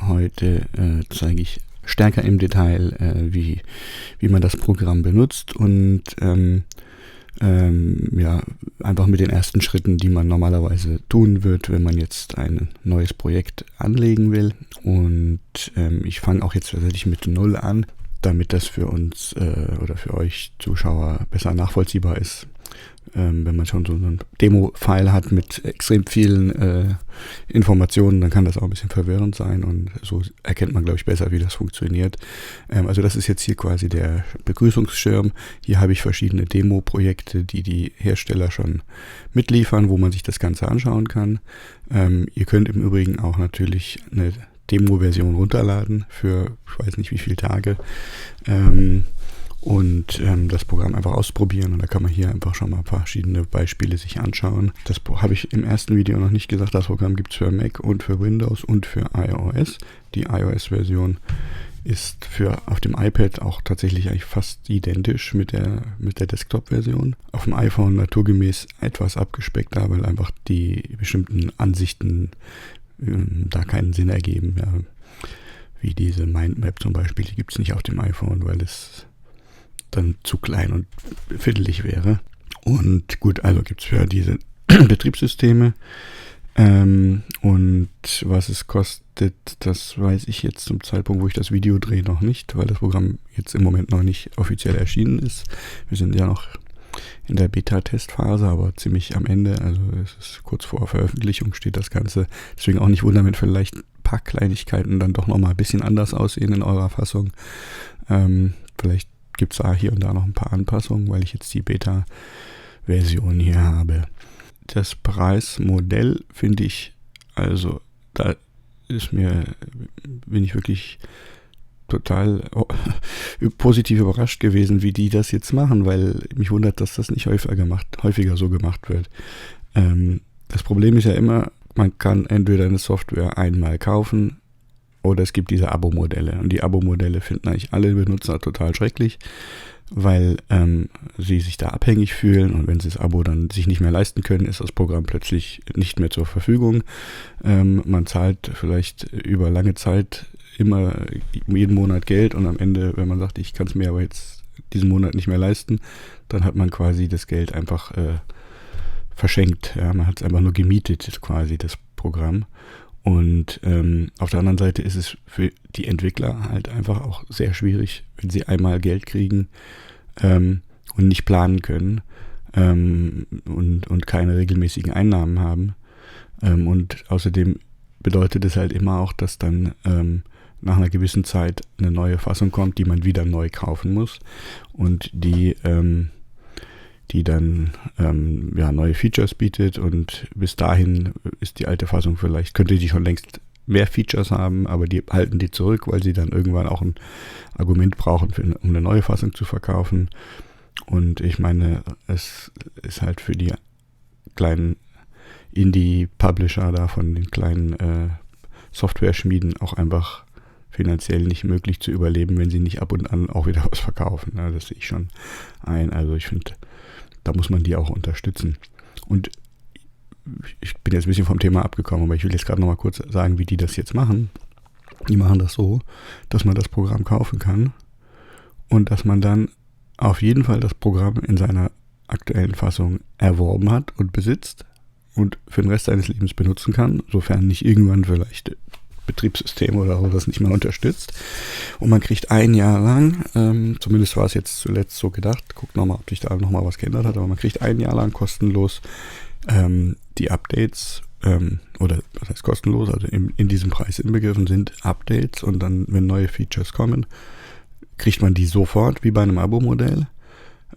Heute zeige ich stärker im Detail, wie man das Programm benutzt und einfach mit den ersten Schritten, die man normalerweise tun wird, wenn man jetzt ein neues Projekt anlegen will. Und ich fange auch jetzt tatsächlich mit 0 an, damit das für uns oder für euch Zuschauer besser nachvollziehbar ist. Wenn man schon so einen Demo-File hat mit extrem vielen Informationen, dann kann das auch ein bisschen verwirrend sein und so erkennt man, glaube ich, besser, wie das funktioniert. Also das ist jetzt hier quasi der Begrüßungsschirm. Hier habe ich verschiedene Demo-Projekte, die Hersteller schon mitliefern, wo man sich das Ganze anschauen kann. Ihr könnt im Übrigen auch natürlich eine Demo-Version runterladen für, ich weiß nicht wie viele Tage, und das Programm einfach ausprobieren, und da kann man hier einfach schon mal verschiedene Beispiele sich anschauen. Das habe ich im ersten Video noch nicht gesagt, das Programm gibt es für Mac und für Windows und für iOS. Die iOS-Version ist auf dem iPad auch tatsächlich eigentlich fast identisch mit der Desktop-Version. Auf dem iPhone naturgemäß etwas abgespeckter, weil einfach die bestimmten Ansichten da keinen Sinn ergeben. Ja. Wie diese Mindmap zum Beispiel, die gibt es nicht auf dem iPhone, weil es dann zu klein und fiddelig wäre. Und gut, also gibt es für diese Betriebssysteme. Und was es kostet, das weiß ich jetzt zum Zeitpunkt, wo ich das Video drehe, noch nicht, weil das Programm jetzt im Moment noch nicht offiziell erschienen ist. Wir sind ja noch in der Beta-Testphase, aber ziemlich am Ende, also es ist kurz vor Veröffentlichung steht das Ganze. Deswegen auch nicht wundern, wenn vielleicht ein paar Kleinigkeiten dann doch nochmal ein bisschen anders aussehen in eurer Fassung. Vielleicht gibt es da hier und da noch ein paar Anpassungen, weil ich jetzt die Beta-Version hier habe. Das Preismodell finde ich, also da bin ich wirklich total positiv überrascht gewesen, wie die das jetzt machen, weil mich wundert, dass das nicht häufiger so gemacht wird. Das Problem ist ja immer, man kann entweder eine Software einmal kaufen, oder es gibt diese Abo-Modelle. Und die Abo-Modelle finden eigentlich alle Benutzer total schrecklich, weil sie sich da abhängig fühlen. Und wenn sie das Abo dann sich nicht mehr leisten können, ist das Programm plötzlich nicht mehr zur Verfügung. Man zahlt vielleicht über lange Zeit immer jeden Monat Geld. Und am Ende, wenn man sagt, ich kann es mir aber jetzt diesen Monat nicht mehr leisten, dann hat man quasi das Geld einfach verschenkt. Ja? Man hat es einfach nur gemietet, quasi das Programm. Und auf der anderen Seite ist es für die Entwickler halt einfach auch sehr schwierig, wenn sie einmal Geld kriegen und nicht planen können und keine regelmäßigen Einnahmen haben. Und außerdem bedeutet es halt immer auch, dass dann nach einer gewissen Zeit eine neue Fassung kommt, die man wieder neu kaufen muss und die dann neue Features bietet, und bis dahin ist die alte Fassung könnte die schon längst mehr Features haben, aber die halten die zurück, weil sie dann irgendwann auch ein Argument brauchen, um eine neue Fassung zu verkaufen. Und ich meine, es ist halt für die kleinen Indie-Publisher da von den kleinen Software-Schmieden auch einfach finanziell nicht möglich zu überleben, wenn sie nicht ab und an auch wieder was verkaufen. Ja, das sehe ich schon ein. Also ich finde, da muss man die auch unterstützen. Und ich bin jetzt ein bisschen vom Thema abgekommen, aber ich will jetzt gerade nochmal kurz sagen, wie die das jetzt machen. Die machen das so, dass man das Programm kaufen kann und dass man dann auf jeden Fall das Programm in seiner aktuellen Fassung erworben hat und besitzt und für den Rest seines Lebens benutzen kann, sofern nicht irgendwann vielleicht Betriebssystem oder so das nicht mehr unterstützt. Und man kriegt ein Jahr lang, zumindest war es jetzt zuletzt so gedacht, guckt nochmal, ob sich da nochmal was geändert hat, aber man kriegt ein Jahr lang kostenlos die Updates, oder was heißt kostenlos, also in diesem Preis inbegriffen sind Updates, und dann, wenn neue Features kommen, kriegt man die sofort, wie bei einem Abo-Modell.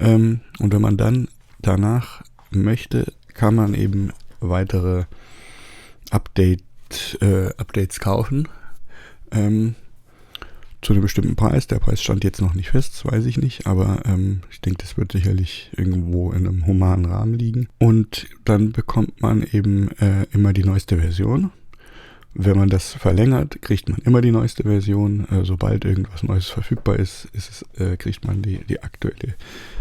Und wenn man dann danach möchte, kann man eben weitere Updates kaufen, zu einem bestimmten Preis. Der Preis stand jetzt noch nicht fest, das weiß ich nicht, aber ich denke, das wird sicherlich irgendwo in einem humanen Rahmen liegen. Und dann bekommt man eben immer die neueste Version. Wenn man das verlängert, kriegt man immer die neueste Version. Sobald irgendwas Neues verfügbar ist, kriegt man die aktuelle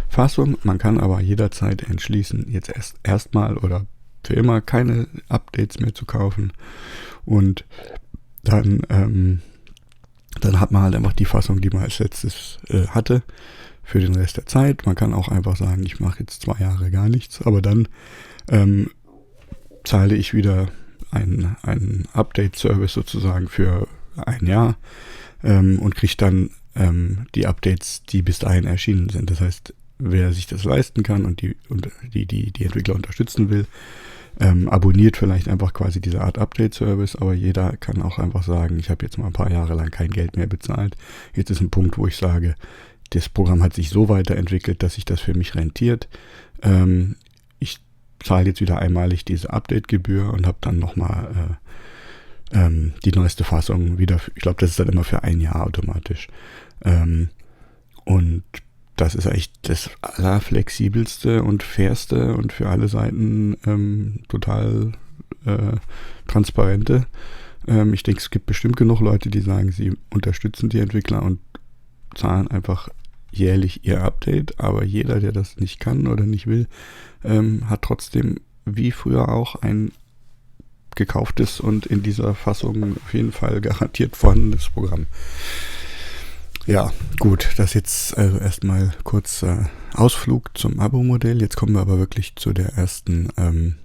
Fassung. Man kann aber jederzeit entschließen, jetzt erstmal oder für immer keine Updates mehr zu kaufen. Und dann hat man halt einfach die Fassung, die man als letztes hatte, für den Rest der Zeit. Man kann auch einfach sagen, ich mache jetzt 2 Jahre gar nichts, aber dann zahle ich wieder einen Update-Service sozusagen für 1 Jahr und kriege dann die Updates, die bis dahin erschienen sind. Das heißt, wer sich das leisten kann und die Entwickler unterstützen will, abonniert vielleicht einfach quasi diese Art Update-Service, aber jeder kann auch einfach sagen, ich habe jetzt mal ein paar Jahre lang kein Geld mehr bezahlt. Jetzt ist ein Punkt, wo ich sage, das Programm hat sich so weiterentwickelt, dass sich das für mich rentiert. Ich zahle jetzt wieder einmalig diese Update-Gebühr und habe dann nochmal die neueste Fassung wieder. Ich glaube, das ist dann immer für 1 Jahr automatisch. Und das ist eigentlich das allerflexibelste und fairste und für alle Seiten total transparente. Ich denke, es gibt bestimmt genug Leute, die sagen, sie unterstützen die Entwickler und zahlen einfach jährlich ihr Update, aber jeder, der das nicht kann oder nicht will, hat trotzdem wie früher auch ein gekauftes und in dieser Fassung auf jeden Fall garantiert vorhandenes Programm. Ja, gut, das jetzt also erstmal kurz Ausflug zum Abo-Modell. Jetzt kommen wir aber wirklich zu der ersten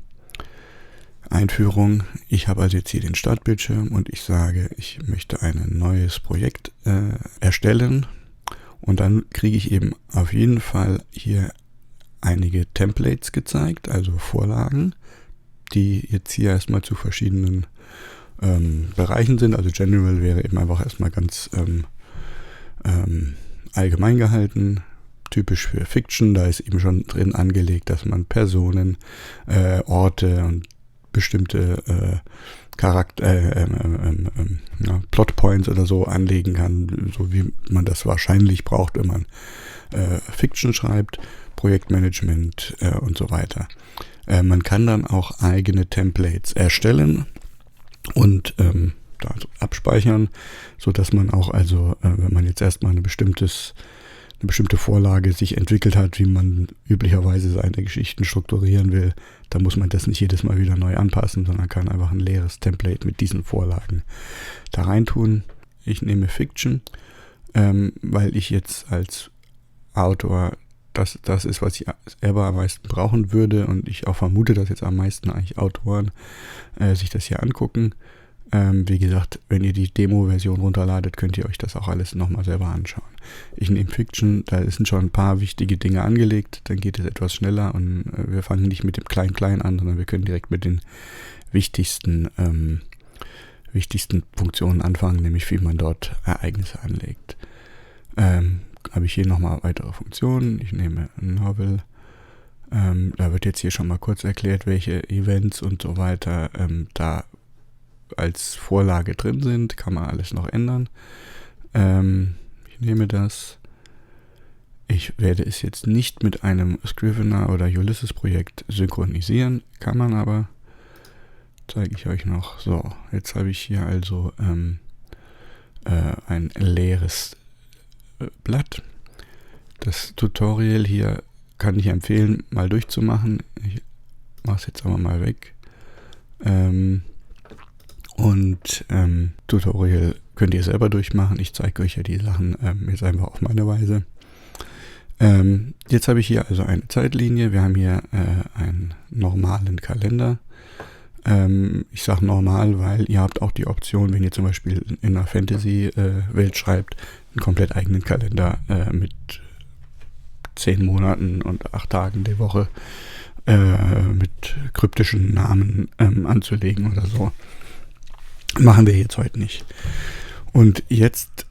Einführung. Ich habe also jetzt hier den Startbildschirm und ich sage, ich möchte ein neues Projekt erstellen und dann kriege ich eben auf jeden Fall hier einige Templates gezeigt, also Vorlagen, die jetzt hier erstmal zu verschiedenen Bereichen sind. Also General wäre eben einfach erstmal ganz allgemein gehalten, typisch für Fiction. Da ist eben schon drin angelegt, dass man Personen, Orte und bestimmte Plotpoints oder so anlegen kann, so wie man das wahrscheinlich braucht, wenn man Fiction schreibt, Projektmanagement und so weiter. Man kann dann auch eigene Templates erstellen und da abspeichern, so dass man auch, also wenn man jetzt erstmal eine bestimmte Vorlage sich entwickelt hat, wie man üblicherweise seine Geschichten strukturieren will, dann muss man das nicht jedes Mal wieder neu anpassen, sondern kann einfach ein leeres Template mit diesen Vorlagen da reintun. Ich nehme Fiction, weil ich jetzt als Autor das ist, was ich selber am meisten brauchen würde und ich auch vermute, dass jetzt am meisten eigentlich Autoren sich das hier angucken. Wie gesagt, wenn ihr die Demo-Version runterladet, könnt ihr euch das auch alles nochmal selber anschauen. Ich nehme Fiction, da sind schon ein paar wichtige Dinge angelegt, dann geht es etwas schneller und wir fangen nicht mit dem Klein-Klein an, sondern wir können direkt mit den wichtigsten Funktionen anfangen, nämlich wie man dort Ereignisse anlegt. Habe ich hier nochmal weitere Funktionen. Ich nehme Novel. Da wird jetzt hier schon mal kurz erklärt, welche Events und so weiter da als Vorlage drin sind. Kann man alles noch ändern. Ich nehme das. Ich werde es jetzt nicht mit einem Scrivener oder Ulysses Projekt synchronisieren. Kann man aber. Zeige ich euch noch. So, jetzt habe ich hier also ein leeres Blatt. Das Tutorial hier kann ich empfehlen, mal durchzumachen. Ich mache es jetzt aber mal weg. Tutorial könnt ihr selber durchmachen. Ich zeige euch ja die Sachen jetzt einfach auf meine Weise. Jetzt habe ich hier also eine Zeitlinie. Wir haben hier einen normalen Kalender. Ich sage normal, weil ihr habt auch die Option, wenn ihr zum Beispiel in einer Fantasy-Welt schreibt, einen komplett eigenen Kalender mit 10 Monaten und 8 Tagen der Woche mit kryptischen Namen anzulegen oder so. Machen wir jetzt heute nicht. Und jetzt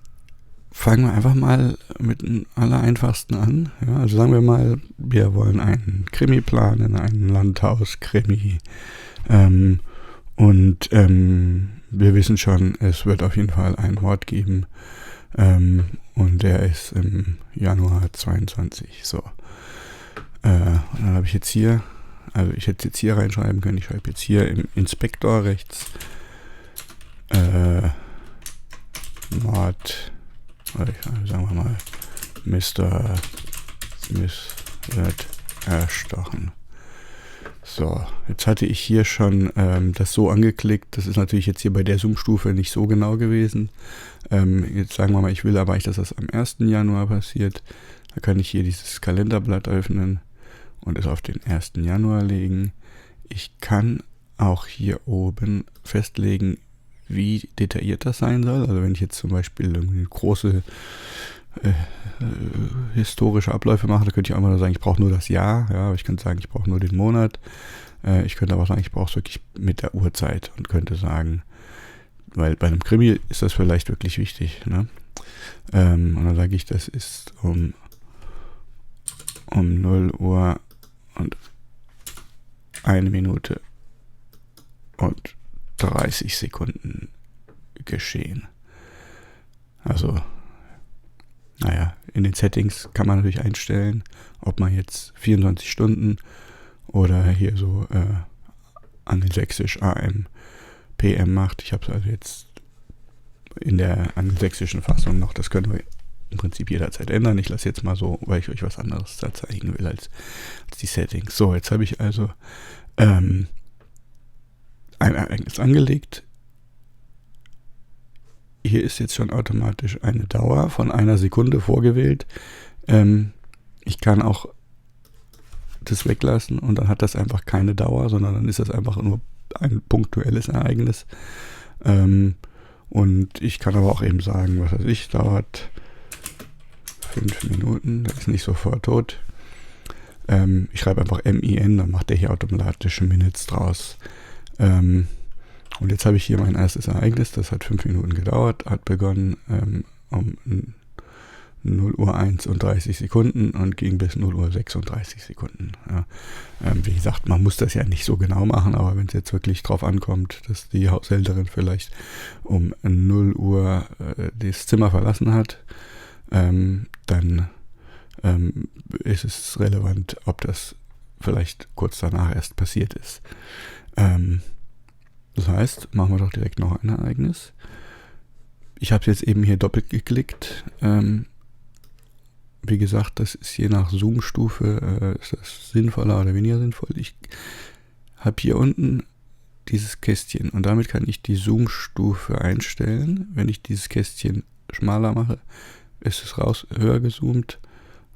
fangen wir einfach mal mit dem Allereinfachsten an. Ja, also sagen wir mal, wir wollen einen Krimi planen, einen Landhaus-Krimi. Wir wissen schon, es wird auf jeden Fall einen Mord geben. Und der ist im Januar 22. So. Und dann habe ich jetzt hier, also ich hätte jetzt hier reinschreiben können, ich schreibe jetzt hier im Inspektor rechts Mord, sagen wir mal, Mr. Smith wird erstochen. So, jetzt hatte ich hier schon das so angeklickt. Das ist natürlich jetzt hier bei der Zoom-Stufe nicht so genau gewesen. Jetzt sagen wir mal, ich will aber nicht, dass das am 1. Januar passiert. Da kann ich hier dieses Kalenderblatt öffnen und es auf den 1. Januar legen. Ich kann auch hier oben festlegen, wie detailliert das sein soll. Also wenn ich jetzt zum Beispiel eine große historische Abläufe mache, da könnte ich einfach nur sagen, ich brauche nur das Jahr. Ja, aber ich könnte sagen, ich brauche nur den Monat. Ich könnte aber sagen, ich brauche es wirklich mit der Uhrzeit und könnte sagen, weil bei einem Krimi ist das vielleicht wirklich wichtig. Ne? Und dann sage ich, das ist um 0 Uhr und 1 Minute und 30 Sekunden geschehen. Also, naja, in den Settings kann man natürlich einstellen, ob man jetzt 24 Stunden oder hier so angelsächsisch AM, PM macht. Ich habe es also jetzt in der angelsächsischen Fassung noch, das können wir im Prinzip jederzeit ändern. Ich lasse jetzt mal so, weil ich euch was anderes da zeigen will als die Settings. So, jetzt habe ich also ein Ereignis angelegt. Hier ist jetzt schon automatisch eine Dauer von 1 Sekunde vorgewählt. Ich kann auch das weglassen und dann hat das einfach keine Dauer, sondern dann ist das einfach nur ein punktuelles Ereignis. Und ich kann aber auch eben sagen, was weiß ich, dauert 5 Minuten, das ist nicht sofort tot. Ich schreibe einfach MIN, dann macht der hier automatisch Minutes draus. Und jetzt habe ich hier mein erstes Ereignis, das hat 5 Minuten gedauert, hat begonnen um 0 Uhr 1 und 30 Sekunden und ging bis 0 Uhr 36 Sekunden. Ja. Wie gesagt, man muss das ja nicht so genau machen, aber wenn es jetzt wirklich drauf ankommt, dass die Haushälterin vielleicht um 0 Uhr das Zimmer verlassen hat, dann ist es relevant, ob das vielleicht kurz danach erst passiert ist. Das heißt, machen wir doch direkt noch ein Ereignis. Ich habe es jetzt eben hier doppelt geklickt. Wie gesagt, das ist je nach Zoom-Stufe ist das sinnvoller oder weniger sinnvoll. Ich habe hier unten dieses Kästchen und damit kann ich die Zoom-Stufe einstellen. Wenn ich dieses Kästchen schmaler mache, ist es höher gezoomt.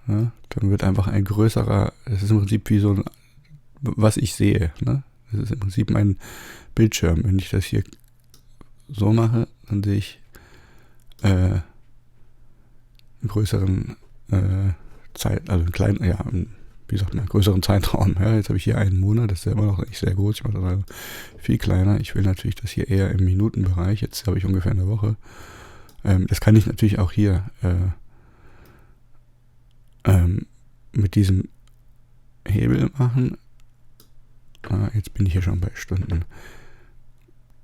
Ja, dann wird einfach ein größerer, das ist im Prinzip wie so ein, was ich sehe. Ne? Das ist im Prinzip mein Bildschirm. Wenn ich das hier so mache, dann sehe ich einen größeren also einen kleinen, ja, wie sagt man, einen größeren Zeitraum. Ja, jetzt habe ich hier einen Monat, das ist ja immer noch nicht sehr groß, ich mache das also viel kleiner. Ich will natürlich das hier eher im Minutenbereich, jetzt habe ich ungefähr eine Woche. Das kann ich natürlich auch hier mit diesem Hebel machen. Jetzt bin ich hier schon bei Stunden.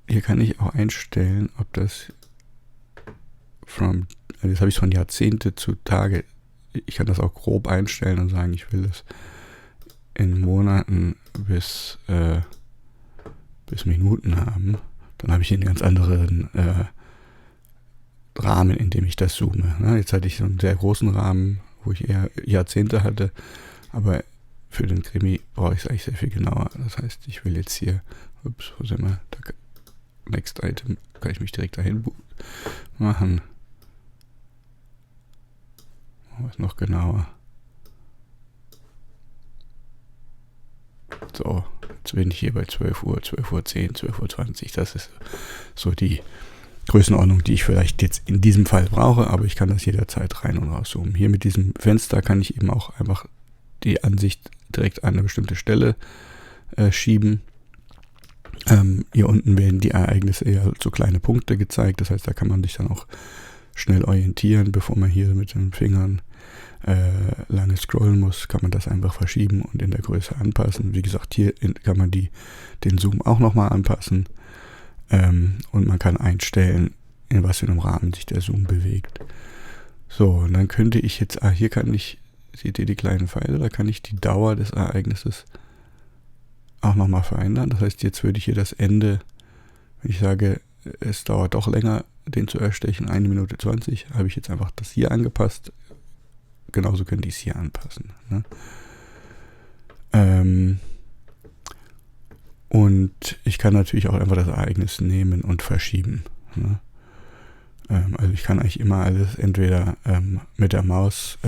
Hier kann ich auch einstellen, ob das jetzt habe ich es von Jahrzehnte zu Tage. Ich kann das auch grob einstellen und sagen, ich will es in Monaten bis Minuten haben. Dann habe ich einen ganz anderen Rahmen, in dem ich das zoome. Ne? Jetzt hatte ich so einen sehr großen Rahmen, wo ich eher Jahrzehnte hatte, aber für den Krimi brauche ich es eigentlich sehr viel genauer. Das heißt, ich will jetzt hier, wo sind wir? Next Item, kann ich mich direkt dahin machen. Was noch genauer? So, jetzt bin ich hier bei 12 Uhr, 12 Uhr 10, 12 Uhr 20. Das ist so die Größenordnung, die ich vielleicht jetzt in diesem Fall brauche, aber ich kann das jederzeit rein und rauszoomen. Hier mit diesem Fenster kann ich eben auch einfach die Ansicht direkt an eine bestimmte Stelle schieben. Hier unten werden die Ereignisse eher so kleine Punkte gezeigt, das heißt, da kann man sich dann auch schnell orientieren, bevor man hier mit den Fingern lange scrollen muss, kann man das einfach verschieben und in der Größe anpassen. Wie gesagt, hier kann man den Zoom auch nochmal anpassen und man kann einstellen, in was für einem Rahmen sich der Zoom bewegt. So, und dann könnte ich jetzt, hier kann ich, seht ihr die kleinen Pfeile, da kann ich die Dauer des Ereignisses auch nochmal verändern. Das heißt, jetzt würde ich hier das Ende, wenn ich sage, es dauert doch länger, den zu erstechen, 1 Minute 20, habe ich jetzt einfach das hier angepasst. Genauso könnte ich es hier anpassen. Ne? Und ich kann natürlich auch einfach das Ereignis nehmen und verschieben. Ne? Also ich kann eigentlich immer alles entweder mit der Maus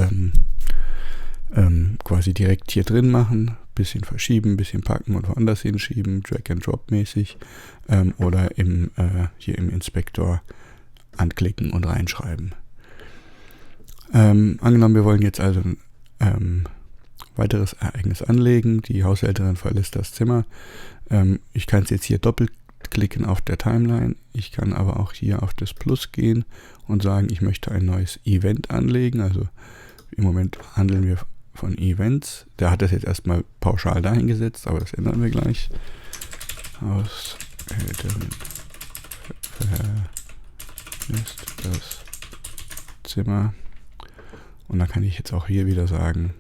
quasi direkt hier drin machen, bisschen verschieben, bisschen packen und woanders hinschieben, Drag-and-Drop-mäßig, oder hier im Inspektor anklicken und reinschreiben. Angenommen, wir wollen jetzt also ein weiteres Ereignis anlegen. Die Haushälterin verlässt das Zimmer. Ich kann es jetzt hier doppelklicken auf der Timeline. Ich kann aber auch hier auf das Plus gehen und sagen, ich möchte ein neues Event anlegen. Also im Moment handeln wir von Events. Der hat das jetzt erstmal pauschal dahingesetzt, aber das ändern wir gleich. Haushälterin verlässt das Zimmer. Und dann kann ich jetzt auch hier wieder sagen,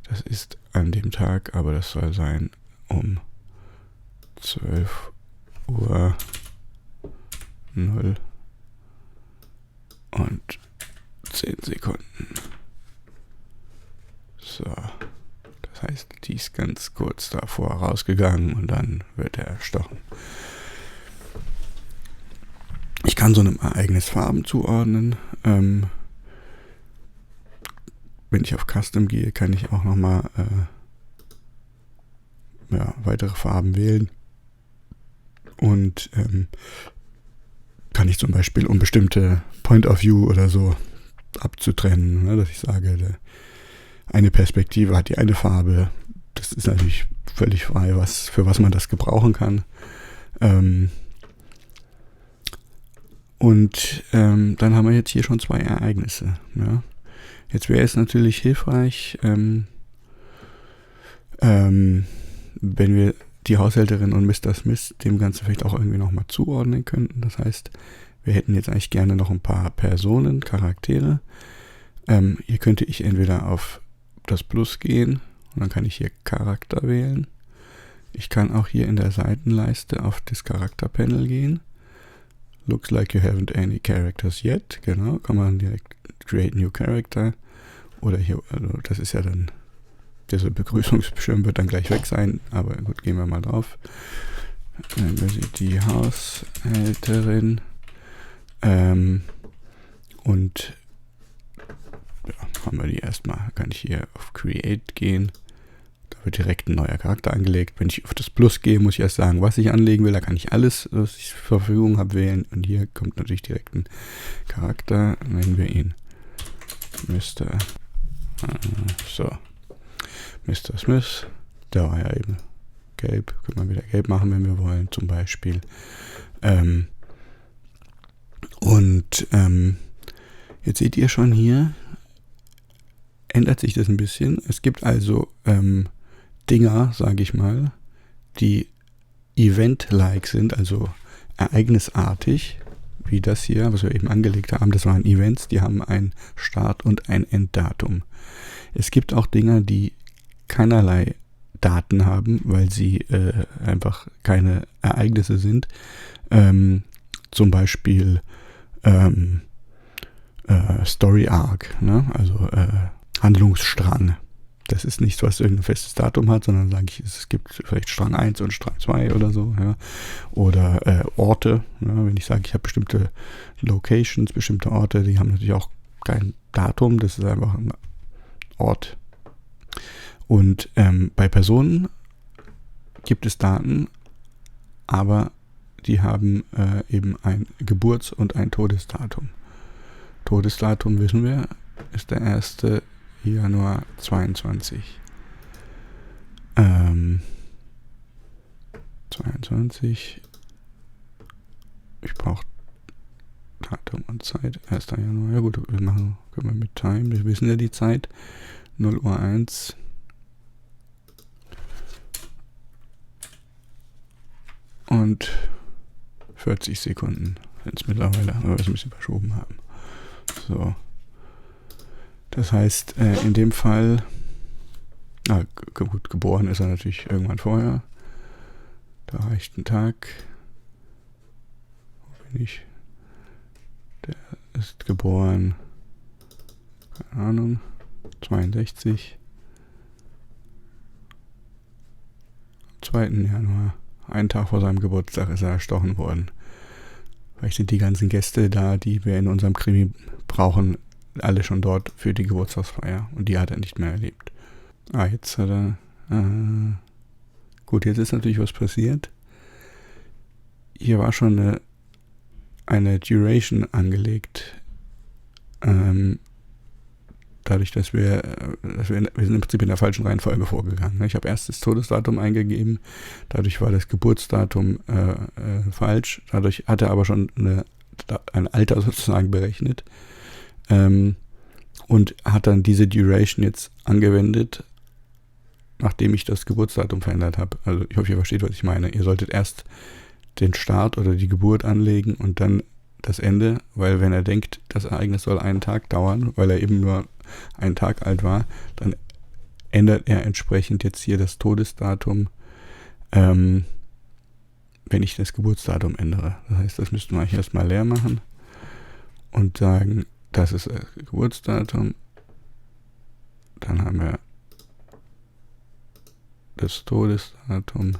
das ist an dem Tag, aber das soll sein um 12 Uhr 0 und 10 Sekunden. So, das heißt, die ist ganz kurz davor rausgegangen und dann wird er erstochen. Ich kann so einem Ereignis Farben zuordnen. Wenn ich auf Custom gehe, kann ich auch nochmal weitere Farben wählen. Und kann ich zum Beispiel, um bestimmte Point of View oder so abzutrennen, ne, dass ich sage, eine Perspektive hat die eine Farbe. Das ist natürlich völlig frei, für was man das gebrauchen kann. Dann haben wir jetzt hier schon 2 Ereignisse. Ja. Jetzt wäre es natürlich hilfreich, wenn wir die Haushälterin und Mr. Smith dem Ganzen vielleicht auch irgendwie nochmal zuordnen könnten. Das heißt, wir hätten jetzt eigentlich gerne noch ein paar Personen, Charaktere. Hier könnte ich entweder auf das Plus gehen und dann kann ich hier Charakter wählen. Ich kann auch hier in der Seitenleiste auf das Charakterpanel gehen. Looks like you haven't any characters yet. Genau, kann man direkt Create New Character. Oder hier, also das ist ja dann, dieser Begrüßungsschirm wird dann gleich weg sein, aber gut, gehen wir mal drauf. Die Haushälterin. Und ja, haben wir die erstmal, kann ich hier auf Create gehen. Da wird direkt ein neuer Charakter angelegt. Wenn ich auf das Plus gehe, muss ich erst sagen, was ich anlegen will. Da kann ich alles, was ich zur Verfügung habe, wählen. Und hier kommt natürlich direkt ein Charakter. Nennen wir ihn Mr. Mr. Smith. Der war ja eben gelb. Können wir wieder gelb machen, wenn wir wollen, zum Beispiel. Jetzt seht ihr schon hier, ändert sich das ein bisschen. Es gibt also Dinger, sage ich mal, die Event-like sind, also ereignisartig, wie das hier, was wir eben angelegt haben. Das waren Events, die haben ein Start- und ein Enddatum. Es gibt auch Dinger, die keinerlei Daten haben, weil sie einfach keine Ereignisse sind. Zum Beispiel Story Arc, ne? Also Handlungsstrang. Das ist nichts, was irgendein festes Datum hat, sondern sage ich, es gibt vielleicht Strang 1 und Strang 2 oder so. Ja? Oder Orte. Ja? Wenn ich sage, ich habe bestimmte Locations, bestimmte Orte, die haben natürlich auch kein Datum. Das ist einfach ein Ort. Und bei Personen gibt es Daten, aber die haben eben ein Geburts- und ein Todesdatum. Todesdatum, wissen wir, ist der 1. Januar 22. 22. Ich brauche Datum und Zeit. 1. Januar. Ja gut, können wir mit Time. Wir wissen ja die Zeit. 0 Uhr 1. Und 40 Sekunden sind es mittlerweile, weil wir es ein bisschen verschoben haben. So. Das heißt, in dem Fall, gut, geboren ist er natürlich irgendwann vorher. Da reicht ein Tag. Wo bin ich? Der ist geboren, keine Ahnung, 62. Am 2. Januar einen Tag vor seinem Geburtstag ist er erstochen worden. Vielleicht sind die ganzen Gäste da, die wir in unserem Krimi brauchen, alle schon dort für die Geburtstagsfeier. Und die hat er nicht mehr erlebt. Jetzt hat er... gut, jetzt ist natürlich was passiert. Hier war schon eine Duration angelegt. Dadurch, dass wir sind im Prinzip in der falschen Reihenfolge vorgegangen. Ich habe erst das Todesdatum eingegeben, dadurch war das Geburtsdatum falsch, dadurch hat er aber schon ein Alter sozusagen berechnet und hat dann diese Duration jetzt angewendet, nachdem ich das Geburtsdatum verändert habe. Also ich hoffe, ihr versteht, was ich meine. Ihr solltet erst den Start oder die Geburt anlegen und dann das Ende, weil wenn er denkt, das Ereignis soll einen Tag dauern, weil er eben nur einen Tag alt war, dann ändert er entsprechend jetzt hier das Todesdatum, wenn ich das Geburtsdatum ändere. Das heißt, das müssten wir eigentlich erstmal leer machen und sagen, das ist das Geburtsdatum. Dann haben wir das Todesdatum.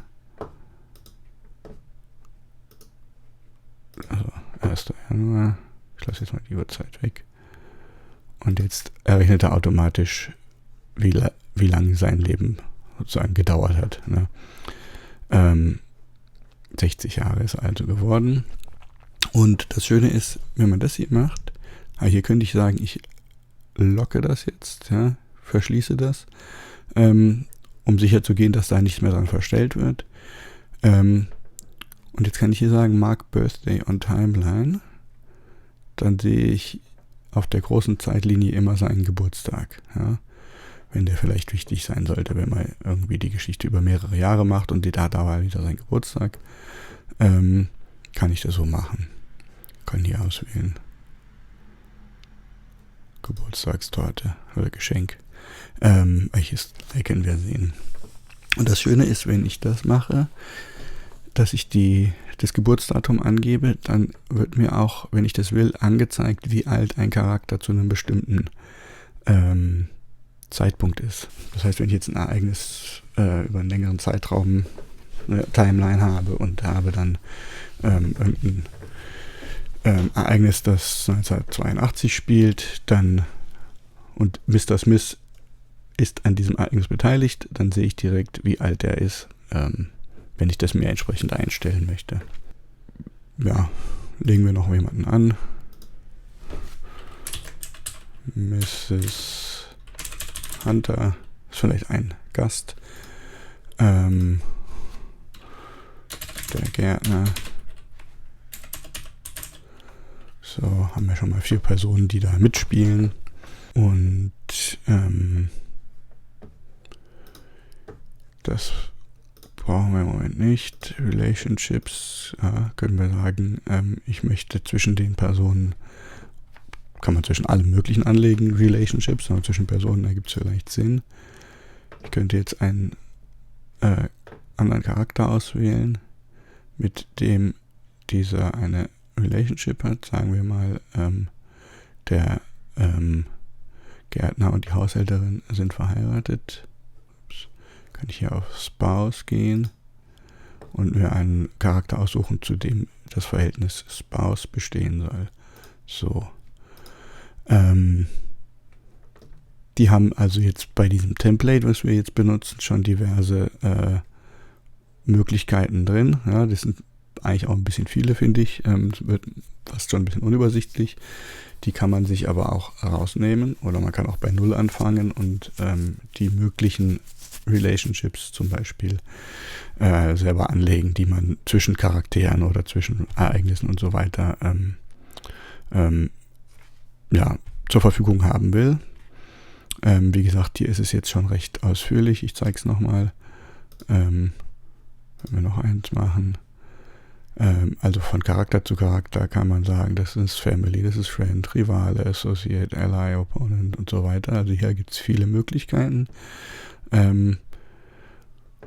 Also 1. Januar. Ich lasse jetzt mal die Uhrzeit weg. Und jetzt errechnet er automatisch, wie lange sein Leben sozusagen gedauert hat. Ne? 60 Jahre ist er also geworden. Und das Schöne ist, wenn man das hier macht, hier könnte ich sagen, ich locke das jetzt, ja, verschließe das, um sicher zu gehen, dass da nichts mehr dran verstellt wird. Und jetzt kann ich hier sagen, Mark Birthday on Timeline. Dann sehe ich auf der großen Zeitlinie immer seinen Geburtstag. Ja? Wenn der vielleicht wichtig sein sollte, wenn man irgendwie die Geschichte über mehrere Jahre macht und da war wieder sein Geburtstag, kann ich das so machen. Kann hier auswählen. Geburtstagstorte oder Geschenk. Welches können wir sehen. Und das Schöne ist, wenn ich das mache, dass ich das Geburtsdatum angebe, dann wird mir auch, wenn ich das will, angezeigt, wie alt ein Charakter zu einem bestimmten Zeitpunkt ist. Das heißt, wenn ich jetzt ein Ereignis über einen längeren Zeitraum, eine Timeline habe und habe dann irgendein Ereignis, das 1982 spielt, dann und Mr. Smith ist an diesem Ereignis beteiligt, dann sehe ich direkt, wie alt er ist, wenn ich das mir entsprechend einstellen möchte. Ja, legen wir noch jemanden an. Mrs. Hunter ist vielleicht ein Gast. Der Gärtner. So, haben wir schon mal 4 Personen, die da mitspielen. Und das brauchen wir im Moment nicht. Relationships, können wir sagen, ich möchte zwischen den Personen, kann man zwischen allem Möglichen anlegen, Relationships, aber zwischen Personen, da gibt es vielleicht Sinn. Ich könnte jetzt einen anderen Charakter auswählen, mit dem dieser eine Relationship hat. Sagen wir mal, der Gärtner und die Haushälterin sind verheiratet. Kann ich hier auf Spouse gehen und mir einen Charakter aussuchen, zu dem das Verhältnis Spouse bestehen soll. So. Die haben also jetzt bei diesem Template, was wir jetzt benutzen, schon diverse Möglichkeiten drin. Ja, das sind eigentlich auch ein bisschen viele, finde ich. Wird fast schon ein bisschen unübersichtlich. Die kann man sich aber auch rausnehmen oder man kann auch bei 0 anfangen und die möglichen Relationships zum Beispiel selber anlegen, die man zwischen Charakteren oder zwischen Ereignissen und so weiter zur Verfügung haben will. Wie gesagt, hier ist es jetzt schon recht ausführlich. Ich zeige es nochmal. Wenn wir noch eins machen. Also von Charakter zu Charakter kann man sagen, das ist Family, das ist Friend, Rivale, Associate, Ally, Opponent und so weiter. Also hier gibt es viele Möglichkeiten.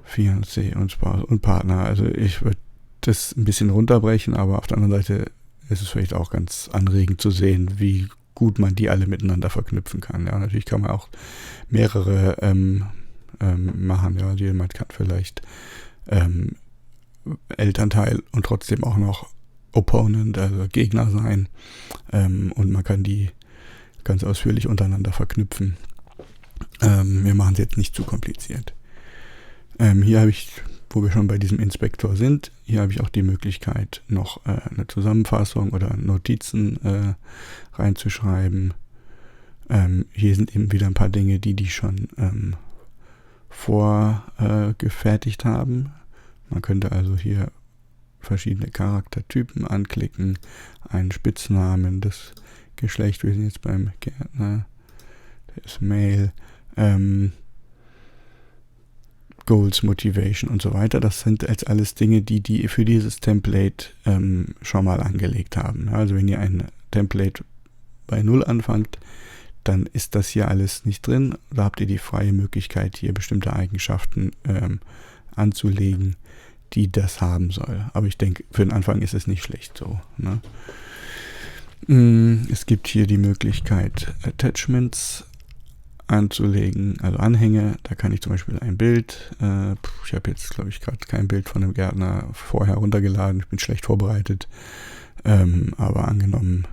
Fiancé und Spouse und Partner. Also ich würde das ein bisschen runterbrechen, aber auf der anderen Seite ist es vielleicht auch ganz anregend zu sehen, wie gut man die alle miteinander verknüpfen kann. Ja, natürlich kann man auch mehrere machen. Ja, jemand kann vielleicht Elternteil und trotzdem auch noch Opponent, also Gegner sein. Und man kann die ganz ausführlich untereinander verknüpfen. Wir machen es jetzt nicht zu kompliziert. Hier habe ich, wo wir schon bei diesem Inspektor sind, hier habe ich auch die Möglichkeit, noch eine Zusammenfassung oder Notizen reinzuschreiben. Hier sind eben wieder ein paar Dinge, die schon vorgefertigt haben. Man könnte also hier verschiedene Charaktertypen anklicken, einen Spitznamen, das Geschlecht, wir sind jetzt beim Gärtner, der ist Male, Goals, Motivation und so weiter. Das sind jetzt alles Dinge, die für dieses Template schon mal angelegt haben. Also wenn ihr ein Template bei 0 anfangt, dann ist das hier alles nicht drin. Da habt ihr die freie Möglichkeit, hier bestimmte Eigenschaften anzulegen, die das haben soll. Aber ich denke, für den Anfang ist es nicht schlecht so. Ne? Es gibt hier die Möglichkeit, Attachments anzulegen, also Anhänge. Da kann ich zum Beispiel ein Bild, ich habe jetzt, glaube ich, gerade kein Bild von dem Gärtner vorher runtergeladen, ich bin schlecht vorbereitet, aber angenommen,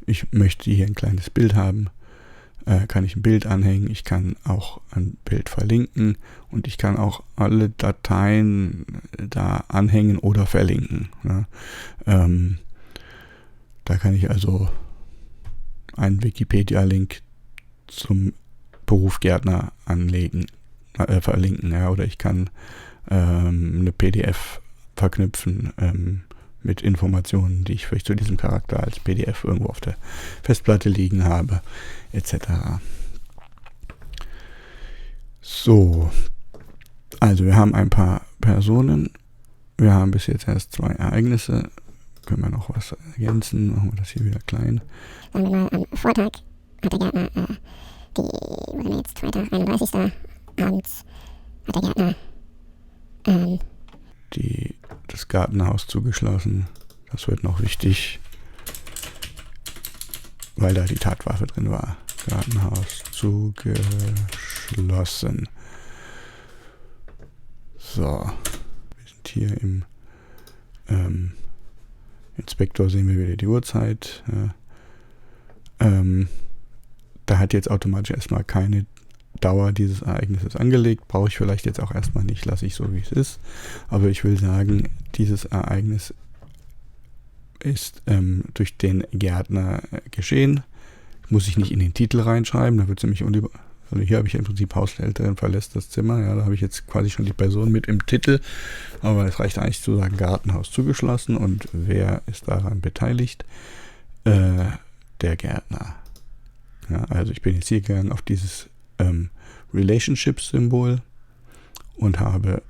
ich möchte hier ein kleines Bild haben, kann ich ein Bild anhängen, ich kann auch ein Bild verlinken und ich kann auch alle Dateien da anhängen oder verlinken. Ne? Da kann ich also einen Wikipedia-Link zum Beruf Gärtner verlinken, ja, oder ich kann eine PDF verknüpfen mit Informationen, die ich vielleicht zu diesem Charakter als PDF irgendwo auf der Festplatte liegen habe, etc. So, also wir haben ein paar Personen, wir haben bis jetzt erst 2 Ereignisse, können wir noch was ergänzen, machen wir das hier wieder klein. Sagen wir mal, am Vortag hat der Gärtner, wurde mir jetzt Freitag, 31. abends, hat der Gärtner, das Gartenhaus zugeschlossen. Das wird noch wichtig, weil da die Tatwaffe drin war. Gartenhaus zugeschlossen. So, wir sind hier im Inspektor, sehen wir wieder die Uhrzeit. Da hat jetzt automatisch erstmal keine Dauer dieses Ereignisses angelegt. Brauche ich vielleicht jetzt auch erstmal nicht, lasse ich so wie es ist. Aber ich will sagen, dieses Ereignis ist durch den Gärtner geschehen. Muss ich nicht in den Titel reinschreiben, da wird es nämlich also hier habe ich im Prinzip Haushälterin verlässt das Zimmer, ja, da habe ich jetzt quasi schon die Person mit im Titel, aber es reicht eigentlich zu sagen, Gartenhaus zugeschlossen und wer ist daran beteiligt? Der Gärtner. Ja, also ich bin jetzt hier gegangen auf dieses Relationship-Symbol und habe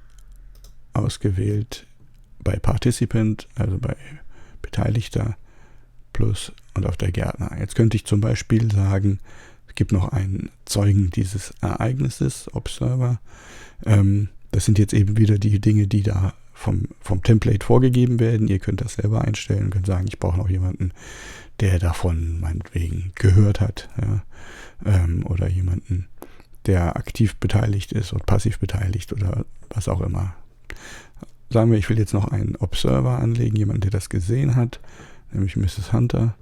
ausgewählt bei Participant, also bei Beteiligter, plus und auf der Gärtner. Jetzt könnte ich zum Beispiel sagen, es gibt noch einen Zeugen dieses Ereignisses, Observer. Das sind jetzt eben wieder die Dinge, die da vom Template vorgegeben werden. Ihr könnt das selber einstellen und könnt sagen, ich brauche noch jemanden, der davon meinetwegen gehört hat. Ja? Oder jemanden, der aktiv beteiligt ist oder passiv beteiligt oder was auch immer. Sagen wir, ich will jetzt noch einen Observer anlegen, jemanden, der das gesehen hat, nämlich Mrs. Hunter,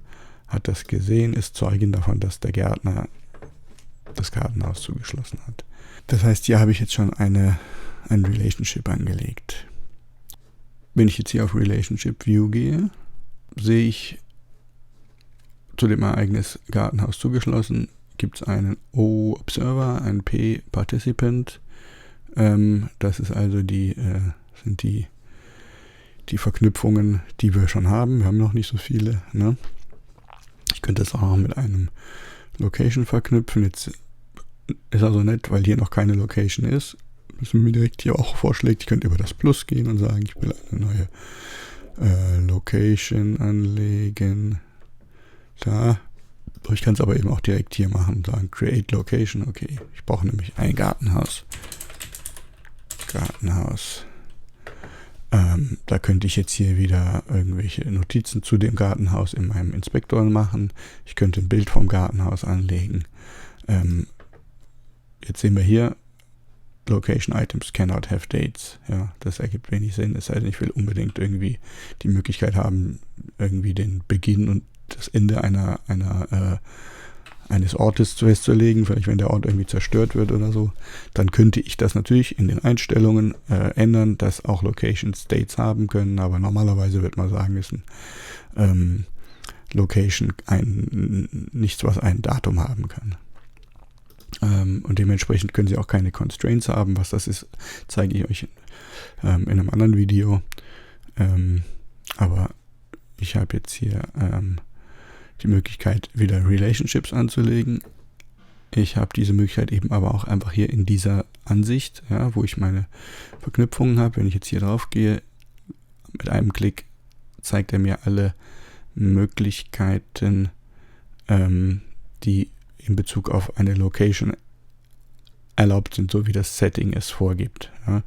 hat das gesehen, ist Zeugin davon, dass der Gärtner das Gartenhaus zugeschlossen hat. Das heißt, hier habe ich jetzt schon ein Relationship angelegt. Wenn ich jetzt hier auf Relationship View gehe, sehe ich zu dem Ereignis Gartenhaus zugeschlossen, gibt es einen O Observer, einen P Participant. Das ist also sind die Verknüpfungen, die wir schon haben. Wir haben noch nicht so viele. Ne? Ich könnte das auch noch mit einem Location verknüpfen. Jetzt ist also nett, weil hier noch keine Location ist. Was mir direkt hier auch vorschlägt, ich könnte über das Plus gehen und sagen, ich will eine neue Location anlegen. Da. Ich kann es aber eben auch direkt hier machen und sagen, Create Location. Okay, ich brauche nämlich ein Gartenhaus. Da könnte ich jetzt hier wieder irgendwelche Notizen zu dem Gartenhaus in meinem Inspektor machen. Ich könnte ein Bild vom Gartenhaus anlegen. Jetzt sehen wir hier, Location Items cannot have dates. Ja, das ergibt wenig Sinn. Es sei denn, ich will unbedingt irgendwie die Möglichkeit haben, irgendwie den Beginn und das Ende eines Ortes festzulegen. Vielleicht, wenn der Ort irgendwie zerstört wird oder so, dann könnte ich das natürlich in den Einstellungen ändern, dass auch Locations Dates haben können. Aber normalerweise wird man sagen, ist ein Location nichts, was ein Datum haben kann. Und dementsprechend können Sie auch keine Constraints haben. Was das ist, zeige ich euch in einem anderen Video. Aber ich habe jetzt hier die Möglichkeit, wieder Relationships anzulegen. Ich habe diese Möglichkeit eben aber auch einfach hier in dieser Ansicht, ja, wo ich meine Verknüpfungen habe. Wenn ich jetzt hier drauf gehe, mit einem Klick zeigt er mir alle Möglichkeiten, die in Bezug auf eine Location erlaubt sind, so wie das Setting es vorgibt, ja,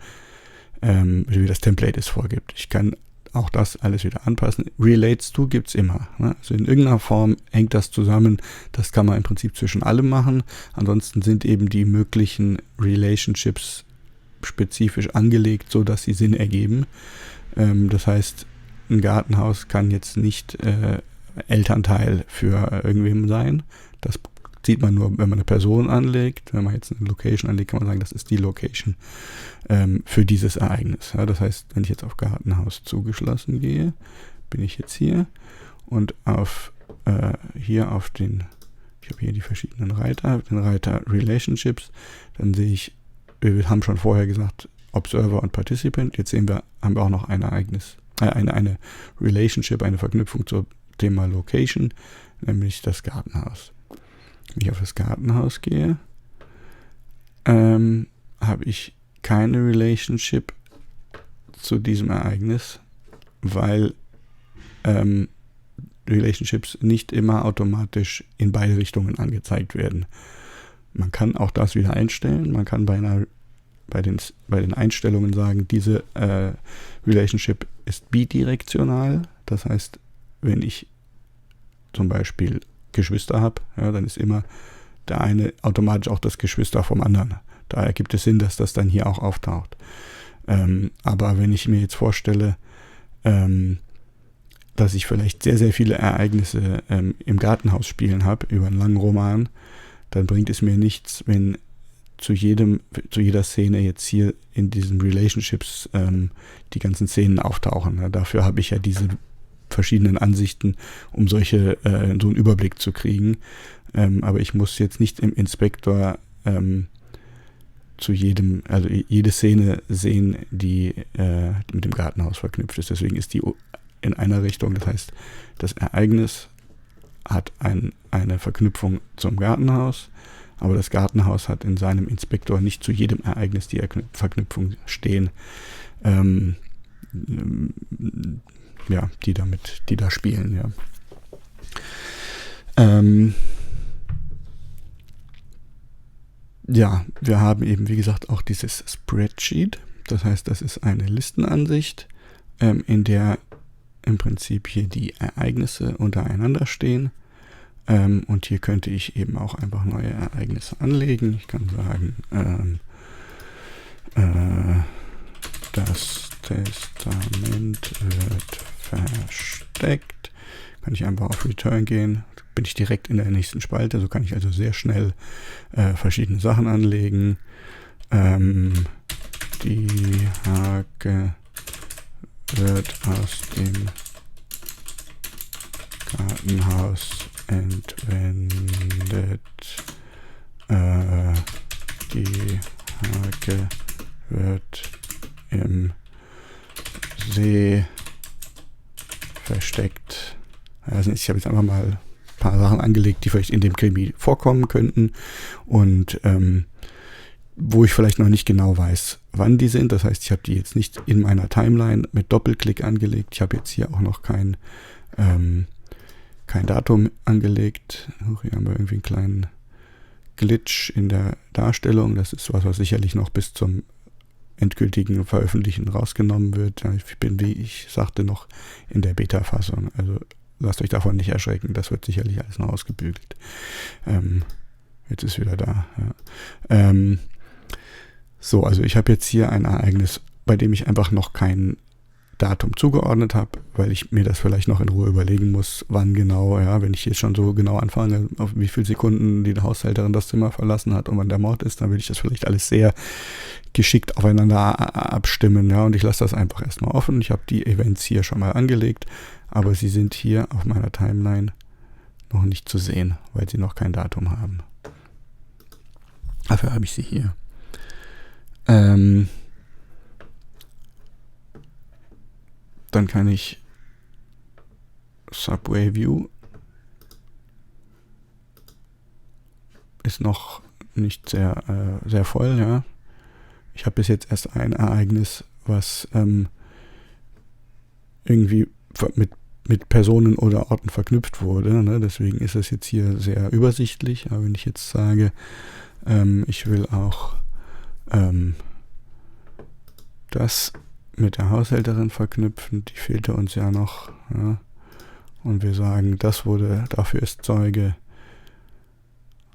wie das Template es vorgibt. Ich kann auch das alles wieder anpassen. Relates to gibt es immer. Ne? Also in irgendeiner Form hängt das zusammen. Das kann man im Prinzip zwischen allem machen. Ansonsten sind eben die möglichen Relationships spezifisch angelegt, so dass sie Sinn ergeben. Das heißt, ein Gartenhaus kann jetzt nicht Elternteil für irgendwem sein. Das sieht man nur, wenn man eine Person anlegt. Wenn man jetzt eine Location anlegt, kann man sagen, das ist die Location für dieses Ereignis. Ja, das heißt, wenn ich jetzt auf Gartenhaus zugeschlossen gehe, bin ich jetzt hier und ich habe hier die verschiedenen Reiter, den Reiter Relationships, dann sehe ich, wir haben schon vorher gesagt, Observer und Participant. Jetzt haben wir auch noch ein Ereignis, eine Relationship, eine Verknüpfung zum Thema Location, nämlich das Gartenhaus. Wenn ich auf das Gartenhaus gehe, habe ich keine Relationship zu diesem Ereignis, weil Relationships nicht immer automatisch in beide Richtungen angezeigt werden. Man kann auch das wieder einstellen. Man kann bei den Einstellungen sagen, diese Relationship ist bidirektional. Das heißt, wenn ich zum Beispiel Geschwister habe, ja, dann ist immer der eine automatisch auch das Geschwister vom anderen. Da ergibt es Sinn, dass das dann hier auch auftaucht. Aber wenn ich mir jetzt vorstelle, dass ich vielleicht sehr, sehr viele Ereignisse im Gartenhaus spielen habe, über einen langen Roman, dann bringt es mir nichts, wenn zu jeder Szene jetzt hier in diesen Relationships die ganzen Szenen auftauchen. Ja, dafür habe ich ja diese verschiedenen Ansichten, um so einen Überblick zu kriegen. Aber ich muss jetzt nicht im Inspektor zu jede Szene sehen, die mit dem Gartenhaus verknüpft ist. Deswegen ist die in einer Richtung. Das heißt, das Ereignis hat eine Verknüpfung zum Gartenhaus, aber das Gartenhaus hat in seinem Inspektor nicht zu jedem Ereignis die Verknüpfung stehen, die da spielen, ja. Ja, wir haben eben, wie gesagt, auch dieses Spreadsheet. Das heißt, das ist eine Listenansicht, in der im Prinzip hier die Ereignisse untereinander stehen. Und hier könnte ich eben auch einfach neue Ereignisse anlegen. Ich kann sagen, das Testament wird versteckt. Kann ich einfach auf Return gehen. Bin ich direkt in der nächsten Spalte. So kann ich also sehr schnell verschiedene Sachen anlegen. Die Hake wird aus dem Gartenhaus entwendet. Die Hake wird im See versteckt. Also ich habe jetzt einfach mal ein paar Sachen angelegt, die vielleicht in dem Krimi vorkommen könnten und wo ich vielleicht noch nicht genau weiß, wann die sind. Das heißt, ich habe die jetzt nicht in meiner Timeline mit Doppelklick angelegt. Ich habe jetzt hier auch noch kein Datum angelegt. Hier haben wir irgendwie einen kleinen Glitch in der Darstellung. Das ist was sicherlich noch bis zum endgültigen Veröffentlichen rausgenommen wird. Ich bin, wie ich sagte, noch in der Beta-Fassung. Also lasst euch davon nicht erschrecken. Das wird sicherlich alles noch ausgebügelt. Jetzt ist wieder da. Ja. So, also ich habe jetzt hier ein Ereignis, bei dem ich einfach noch kein Datum zugeordnet habe, weil ich mir das vielleicht noch in Ruhe überlegen muss, wann genau, ja, wenn ich jetzt schon so genau anfange, auf wie viele Sekunden die Haushälterin das Zimmer verlassen hat und wann der Mord ist, dann will ich das vielleicht alles sehr geschickt aufeinander abstimmen, ja, und ich lasse das einfach erstmal offen. Ich habe die Events hier schon mal angelegt, aber sie sind hier auf meiner Timeline noch nicht zu sehen, weil sie noch kein Datum haben. Dafür habe ich sie hier. Dann kann ich Subway View ist noch nicht sehr voll, ja. Ich habe bis jetzt erst ein Ereignis, was irgendwie mit Personen oder Orten verknüpft wurde, ne? Deswegen ist es jetzt hier sehr übersichtlich. Aber wenn ich jetzt sage, ich will auch das mit der Haushälterin verknüpfen, die fehlte uns ja noch, ja? Und wir sagen, dafür ist Zeuge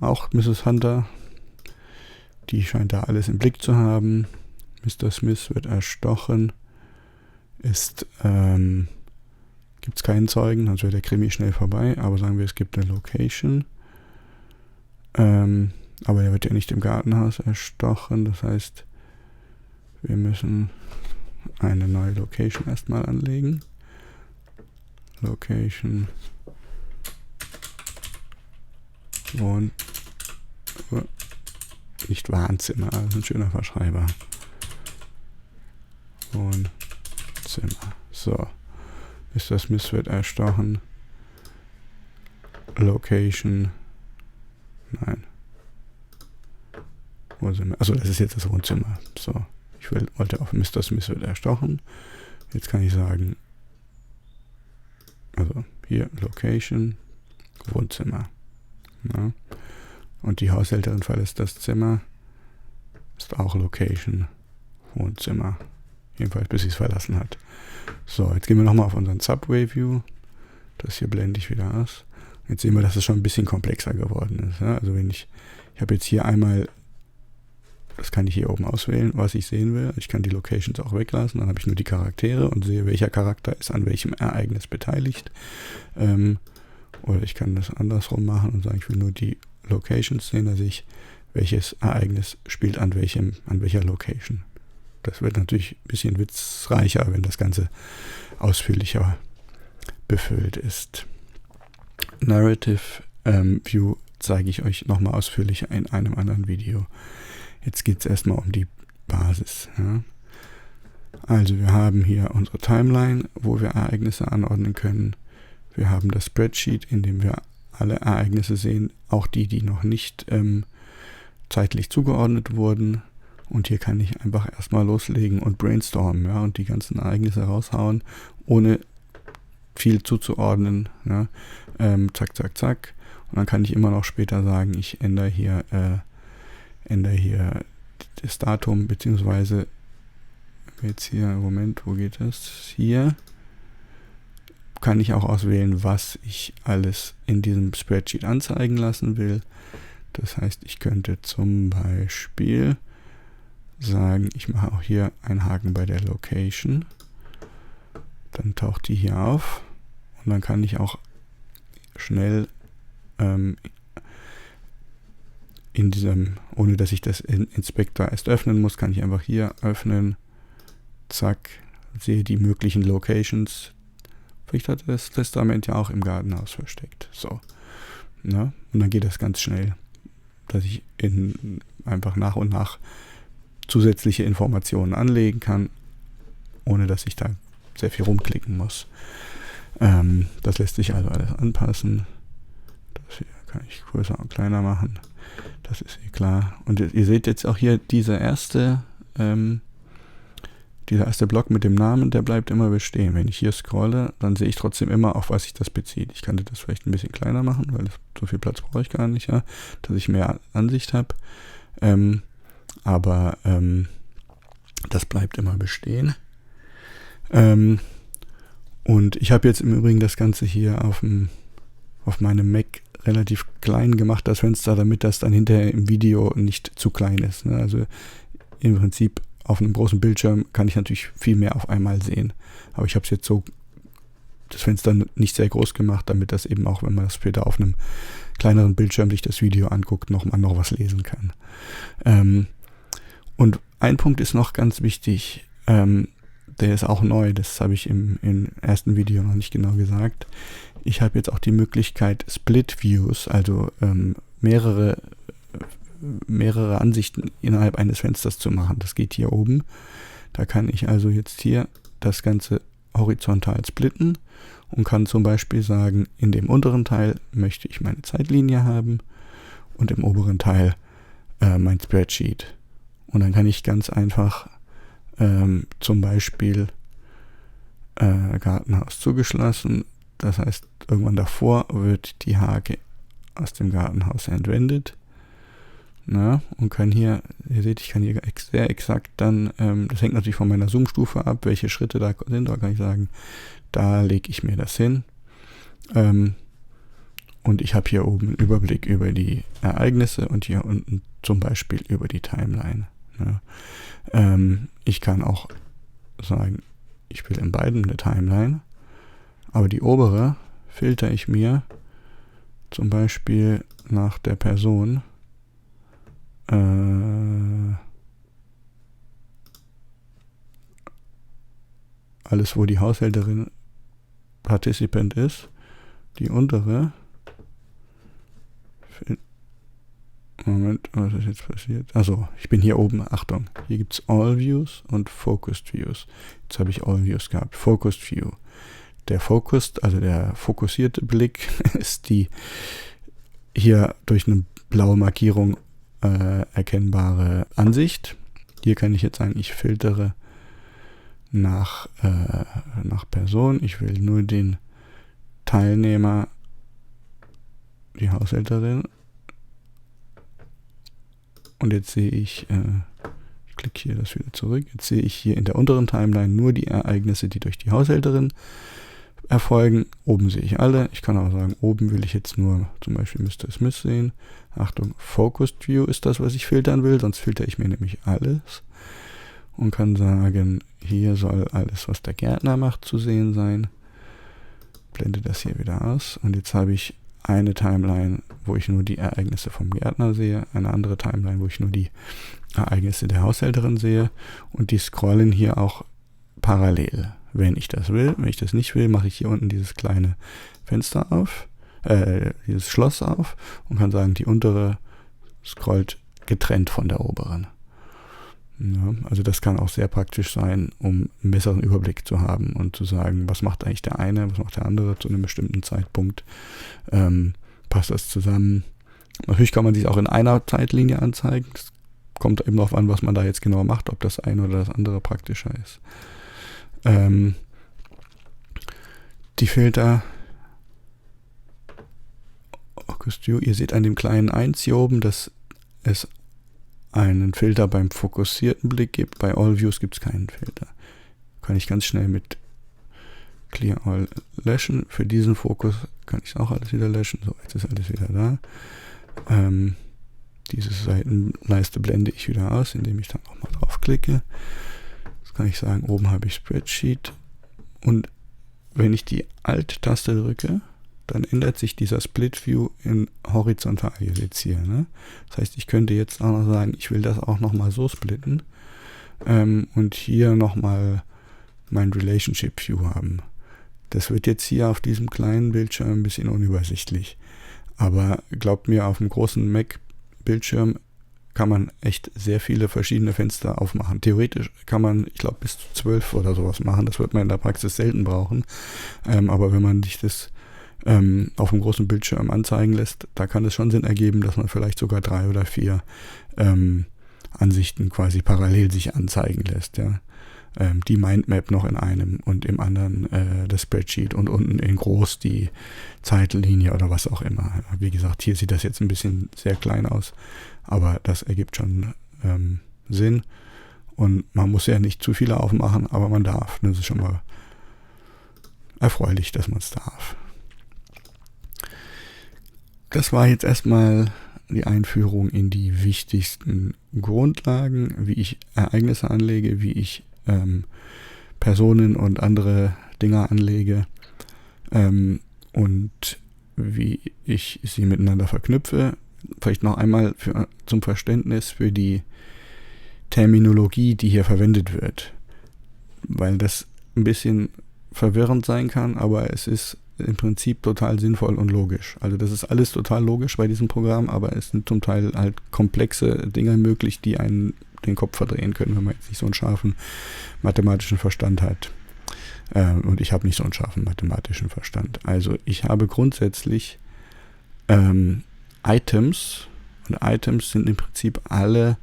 auch Mrs. Hunter. Die scheint da alles im Blick zu haben. Mr. Smith wird erstochen. Gibt es keinen Zeugen, also wäre der Krimi schnell vorbei. Aber sagen wir, es gibt eine Location. Aber er wird ja nicht im Gartenhaus erstochen. Das heißt, wir müssen eine neue Location erstmal anlegen. Location. Und nicht Wohnzimmer, also ein schöner Verschreiber. Wohnzimmer. So. Mr. Smith wird erstochen. Location. Nein. Wohnzimmer. Also das ist jetzt das Wohnzimmer. So. Ich wollte auf Mr. Smith wird erstochen. Jetzt kann ich sagen, also hier Location, Wohnzimmer. Ja. Und die Haushälterin verlässt das Zimmer. Ist auch Location, Wohnzimmer. Jedenfalls bis sie es verlassen hat. So, jetzt gehen wir nochmal auf unseren Subway View. Das hier blende ich wieder aus. Jetzt sehen wir, dass es schon ein bisschen komplexer geworden ist. Ja? Also ich habe jetzt hier einmal, das kann ich hier oben auswählen, was ich sehen will. Ich kann die Locations auch weglassen. Dann habe ich nur die Charaktere und sehe, welcher Charakter ist an welchem Ereignis beteiligt. Oder ich kann das andersrum machen und sagen, ich will nur die Locations sehen, da sehe ich, welches Ereignis spielt an welcher Location. Das wird natürlich ein bisschen witzreicher, wenn das Ganze ausführlicher befüllt ist. Narrative View zeige ich euch nochmal ausführlicher in einem anderen Video. Jetzt geht es erstmal um die Basis. Ja. Also wir haben hier unsere Timeline, wo wir Ereignisse anordnen können. Wir haben das Spreadsheet, in dem wir alle Ereignisse sehen, auch die noch nicht zeitlich zugeordnet wurden. Und hier kann ich einfach erstmal loslegen und brainstormen, ja, und die ganzen Ereignisse raushauen, ohne viel zuzuordnen. Ja. Zack, zack, zack. Und dann kann ich immer noch später sagen, ich ändere hier das Datum, beziehungsweise jetzt hier, Moment, wo geht das? Hier kann ich auch auswählen, was ich alles in diesem Spreadsheet anzeigen lassen will. Das heißt, ich könnte zum Beispiel sagen, ich mache auch hier einen Haken bei der Location. Dann taucht die hier auf und dann kann ich auch schnell in diesem, ohne dass ich das Inspektor erst öffnen muss, kann ich einfach hier öffnen. Zack, sehe die möglichen Locations. Vielleicht hat das Testament ja auch im Gartenhaus versteckt. So. Ne? Und dann geht das ganz schnell, dass ich einfach nach und nach zusätzliche Informationen anlegen kann, ohne dass ich da sehr viel rumklicken muss. Das lässt sich also alles anpassen. Das hier kann ich größer und kleiner machen. Das ist hier klar. Und ihr seht jetzt auch hier dieser erste Block mit dem Namen, der bleibt immer bestehen. Wenn ich hier scrolle, dann sehe ich trotzdem immer, auf was sich das bezieht. Ich könnte das vielleicht ein bisschen kleiner machen, weil so viel Platz brauche ich gar nicht, ja, dass ich mehr Ansicht habe. Aber das bleibt immer bestehen. Und ich habe jetzt im Übrigen das Ganze hier auf meinem Mac relativ klein gemacht, das Fenster, damit das dann hinterher im Video nicht zu klein ist. Ne? Also im Prinzip auf einem großen Bildschirm kann ich natürlich viel mehr auf einmal sehen. Aber ich habe es jetzt so das Fenster nicht sehr groß gemacht, damit das eben auch, wenn man das später auf einem kleineren Bildschirm sich das Video anguckt, noch was lesen kann. Und ein Punkt ist noch ganz wichtig, der ist auch neu, das habe ich im ersten Video noch nicht genau gesagt. Ich habe jetzt auch die Möglichkeit, Split Views, also mehrere Ansichten innerhalb eines Fensters zu machen. Das geht hier oben. Da kann ich also jetzt hier das Ganze horizontal splitten und kann zum Beispiel sagen, in dem unteren Teil möchte ich meine Zeitlinie haben und im oberen Teil mein Spreadsheet. Und dann kann ich ganz einfach zum Beispiel Gartenhaus zugeschlossen. Das heißt, irgendwann davor wird die Hake aus dem Gartenhaus entwendet. Na, und kann hier, ihr seht, ich kann hier sehr exakt dann, das hängt natürlich von meiner Zoom-Stufe ab, welche Schritte da sind, da kann ich sagen, da lege ich mir das hin. Und ich habe hier oben einen Überblick über die Ereignisse und hier unten zum Beispiel über die Timeline. Ja. Ich kann auch sagen, ich will in beiden eine Timeline, aber die obere filter ich mir zum Beispiel nach der Person. Alles, wo die Haushälterin Participant ist. Die untere. Moment, was ist jetzt passiert? Also, ich bin hier oben. Achtung, hier gibt es All Views und Focused Views. Jetzt habe ich All Views gehabt. Focused View. Der Focused, also der fokussierte Blick, ist die hier durch eine blaue Markierung erkennbare Ansicht. Hier kann ich jetzt sagen, ich filtere nach Person. Ich will nur den Teilnehmer, die Haushälterin. Und jetzt sehe ich, ich klicke hier das wieder zurück, jetzt sehe ich hier in der unteren Timeline nur die Ereignisse, die durch die Haushälterin erfolgen. Oben sehe ich alle. Ich kann auch sagen, oben will ich jetzt nur zum Beispiel Mr. Smith sehen. Achtung, Focused View ist das, was ich filtern will, sonst filtere ich mir nämlich alles. Und kann sagen, hier soll alles, was der Gärtner macht, zu sehen sein. Blende das hier wieder aus. Und jetzt habe ich eine Timeline, wo ich nur die Ereignisse vom Gärtner sehe, eine andere Timeline, wo ich nur die Ereignisse der Haushälterin sehe, und die scrollen hier auch parallel, wenn ich das will. Wenn ich das nicht will, mache ich hier unten dieses kleine Fenster auf, dieses Schloss auf, und kann sagen, die untere scrollt getrennt von der oberen. Ja, also das kann auch sehr praktisch sein, um einen besseren Überblick zu haben und zu sagen, was macht eigentlich der eine, was macht der andere zu einem bestimmten Zeitpunkt. Passt das zusammen? Natürlich kann man sich auch in einer Zeitlinie anzeigen. Es kommt eben darauf an, was man da jetzt genau macht, ob das eine oder das andere praktischer ist. Die Filter, ihr seht an dem kleinen 1 hier oben, dass es einen Filter beim fokussierten Blick gibt. Bei All Views gibt es keinen Filter. Kann ich ganz schnell mit Clear All löschen. Für diesen Fokus kann ich es auch alles wieder löschen. So, jetzt ist alles wieder da. Diese Seitenleiste blende ich wieder aus, indem ich dann nochmal draufklicke. Jetzt kann ich sagen, oben habe ich Spreadsheet. Und wenn ich die Alt-Taste drücke, dann ändert sich dieser Split View in horizontal. Ihr seht es hier. Ne? Das heißt, ich könnte jetzt auch noch sagen, ich will das auch nochmal so splitten. Und hier nochmal mein Relationship View haben. Das wird jetzt hier auf diesem kleinen Bildschirm ein bisschen unübersichtlich. Aber glaubt mir, auf einem großen Mac-Bildschirm kann man echt sehr viele verschiedene Fenster aufmachen. Theoretisch kann man, ich glaube, bis zu 12 oder sowas machen. Das wird man in der Praxis selten brauchen. Aber wenn man sich das auf einem großen Bildschirm anzeigen lässt, da kann es schon Sinn ergeben, dass man vielleicht sogar 3 oder 4 Ansichten quasi parallel sich anzeigen lässt. Ja. Die Mindmap noch in einem und im anderen das Spreadsheet und unten in groß die Zeitlinie oder was auch immer. Wie gesagt, hier sieht das jetzt ein bisschen sehr klein aus, aber das ergibt schon Sinn, und man muss ja nicht zu viele aufmachen, aber man darf. Das ist schon mal erfreulich, dass man es darf. Das war jetzt erstmal die Einführung in die wichtigsten Grundlagen, wie ich Ereignisse anlege, wie ich Personen und andere Dinge anlege und wie ich sie miteinander verknüpfe. Vielleicht noch einmal zum Verständnis für die Terminologie, die hier verwendet wird, weil das ein bisschen verwirrend sein kann, aber es ist im Prinzip total sinnvoll und logisch. Also das ist alles total logisch bei diesem Programm, aber es sind zum Teil halt komplexe Dinge möglich, die einen den Kopf verdrehen können, wenn man jetzt nicht so einen scharfen mathematischen Verstand hat. Und ich habe nicht so einen scharfen mathematischen Verstand. Also ich habe grundsätzlich Items, und Items sind im Prinzip alle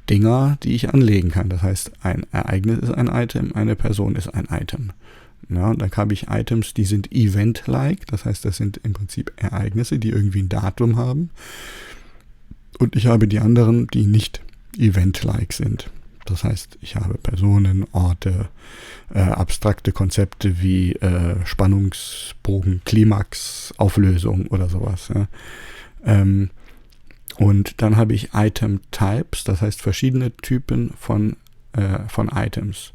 Dinger, die ich anlegen kann. Das heißt, ein Ereignis ist ein Item, eine Person ist ein Item. Ja, und dann habe ich Items, die sind event-like, das heißt, das sind im Prinzip Ereignisse, die irgendwie ein Datum haben. Und ich habe die anderen, die nicht event-like sind. Das heißt, ich habe Personen, Orte, abstrakte Konzepte wie Spannungsbogen, Klimax, Auflösung oder sowas. Ja. Und dann habe ich Item-Types, das heißt verschiedene Typen von Items.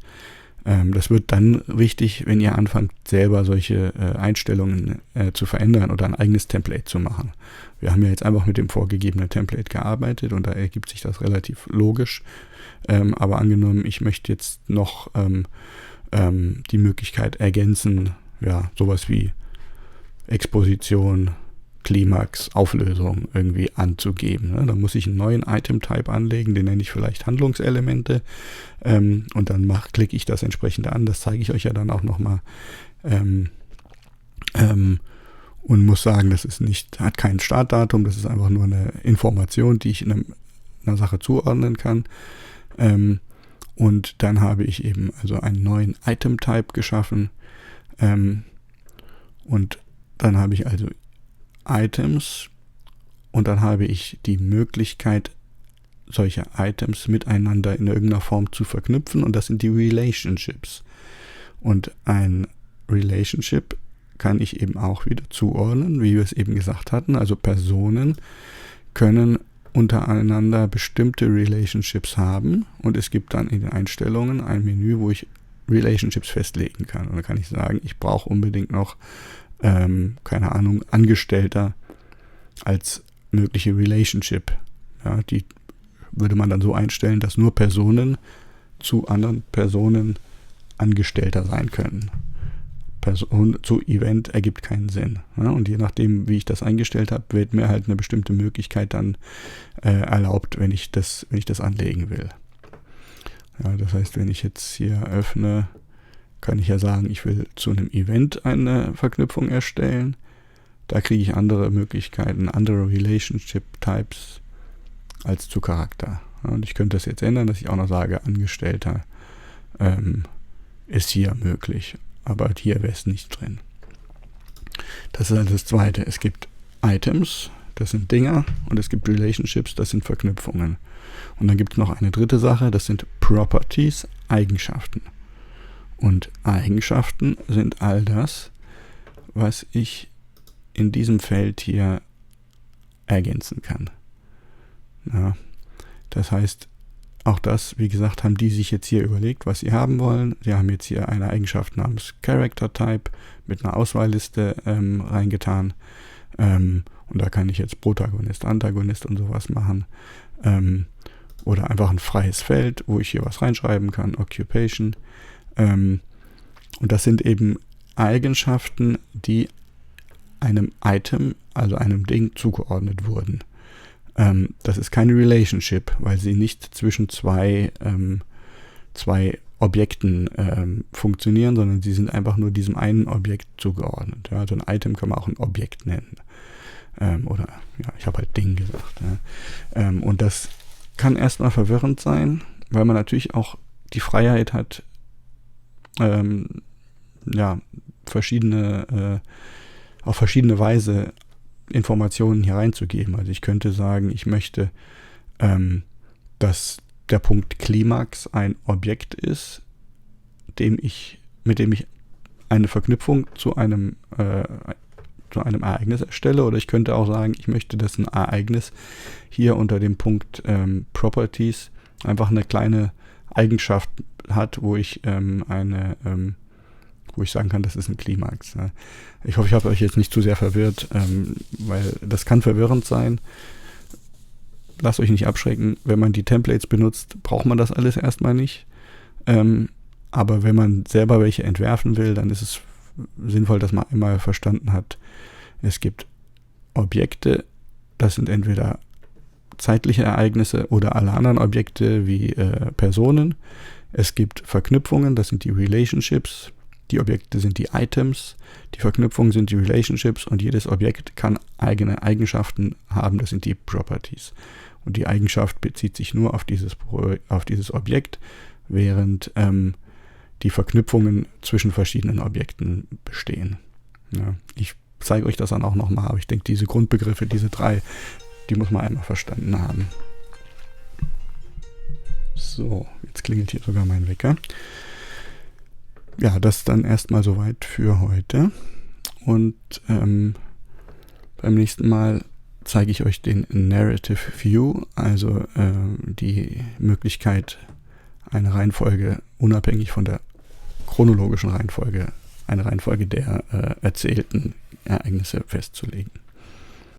Das wird dann wichtig, wenn ihr anfangt, selber solche Einstellungen zu verändern oder ein eigenes Template zu machen. Wir haben ja jetzt einfach mit dem vorgegebenen Template gearbeitet und da ergibt sich das relativ logisch. Aber angenommen, ich möchte jetzt noch die Möglichkeit ergänzen, ja, sowas wie Exposition, Klimax, Auflösung irgendwie anzugeben. Ne? Da muss ich einen neuen Item-Type anlegen, den nenne ich vielleicht Handlungselemente und dann klicke ich das entsprechend an. Das zeige ich euch ja dann auch nochmal und muss sagen, das ist hat kein Startdatum, das ist einfach nur eine Information, die ich einer Sache zuordnen kann. Und dann habe ich eben also einen neuen Item-Type geschaffen und dann habe ich also Items und dann habe ich die Möglichkeit, solche Items miteinander in irgendeiner Form zu verknüpfen und das sind die Relationships. Und ein Relationship kann ich eben auch wieder zuordnen, wie wir es eben gesagt hatten. Also Personen können untereinander bestimmte Relationships haben und es gibt dann in den Einstellungen ein Menü, wo ich Relationships festlegen kann. Und da kann ich sagen, ich brauche unbedingt noch keine Ahnung, Angestellter als mögliche Relationship. Ja, die würde man dann so einstellen, dass nur Personen zu anderen Personen Angestellter sein können. Person zu Event ergibt keinen Sinn. Ja, und je nachdem, wie ich das eingestellt habe, wird mir halt eine bestimmte Möglichkeit dann erlaubt, wenn ich das anlegen will. Ja, das heißt, wenn ich jetzt hier öffne, kann ich ja sagen, ich will zu einem Event eine Verknüpfung erstellen. Da kriege ich andere Möglichkeiten, andere Relationship Types als zu Charakter. Ja, und ich könnte das jetzt ändern, dass ich auch noch sage, Angestellter ist hier möglich. Aber hier wäre es nicht drin. Das ist also das Zweite. Es gibt Items, das sind Dinger, und es gibt Relationships, das sind Verknüpfungen. Und dann gibt es noch eine dritte Sache, das sind Properties, Eigenschaften. Und Eigenschaften sind all das, was ich in diesem Feld hier ergänzen kann. Ja, das heißt, auch das, wie gesagt, haben die sich jetzt hier überlegt, was sie haben wollen. Sie haben jetzt hier eine Eigenschaft namens Character Type mit einer Auswahlliste reingetan. Und da kann ich jetzt Protagonist, Antagonist und sowas machen. Oder einfach ein freies Feld, wo ich hier was reinschreiben kann, Occupation. Und das sind eben Eigenschaften, die einem Item, also einem Ding, zugeordnet wurden. Das ist keine Relationship, weil sie nicht zwischen zwei Objekten funktionieren, sondern sie sind einfach nur diesem einen Objekt zugeordnet. Ja, also ein Item kann man auch ein Objekt nennen. Oder, ja, ich habe halt Ding gesagt. Ja. Und das kann erstmal verwirrend sein, weil man natürlich auch die Freiheit hat, auf verschiedene Weise Informationen hier reinzugeben. Also ich könnte sagen, ich möchte, dass der Punkt Klimax ein Objekt ist, mit dem ich eine Verknüpfung zu zu einem Ereignis erstelle, oder ich könnte auch sagen, ich möchte, dass ein Ereignis hier unter dem Punkt Properties einfach eine kleine Eigenschaft hat, wo ich wo ich sagen kann, das ist ein Klimax. Ja. Ich hoffe, ich habe euch jetzt nicht zu sehr verwirrt, weil das kann verwirrend sein. Lasst euch nicht abschrecken. Wenn man die Templates benutzt, braucht man das alles erstmal nicht. Aber wenn man selber welche entwerfen will, dann ist es sinnvoll, dass man einmal verstanden hat, es gibt Objekte, das sind entweder zeitliche Ereignisse oder alle anderen Objekte wie Personen. Es gibt Verknüpfungen, das sind die Relationships. Die Objekte sind die Items, die Verknüpfungen sind die Relationships und jedes Objekt kann eigene Eigenschaften haben, das sind die Properties. Und die Eigenschaft bezieht sich nur auf dieses Objekt, während die Verknüpfungen zwischen verschiedenen Objekten bestehen. Ja, ich zeige euch das dann auch nochmal, aber ich denke, diese Grundbegriffe, diese 3, die muss man einmal verstanden haben. So, jetzt klingelt hier sogar mein Wecker. Ja, das dann erstmal soweit für heute. Und beim nächsten Mal zeige ich euch den Narrative View, also die Möglichkeit, eine Reihenfolge unabhängig von der chronologischen Reihenfolge, eine Reihenfolge der erzählten Ereignisse festzulegen.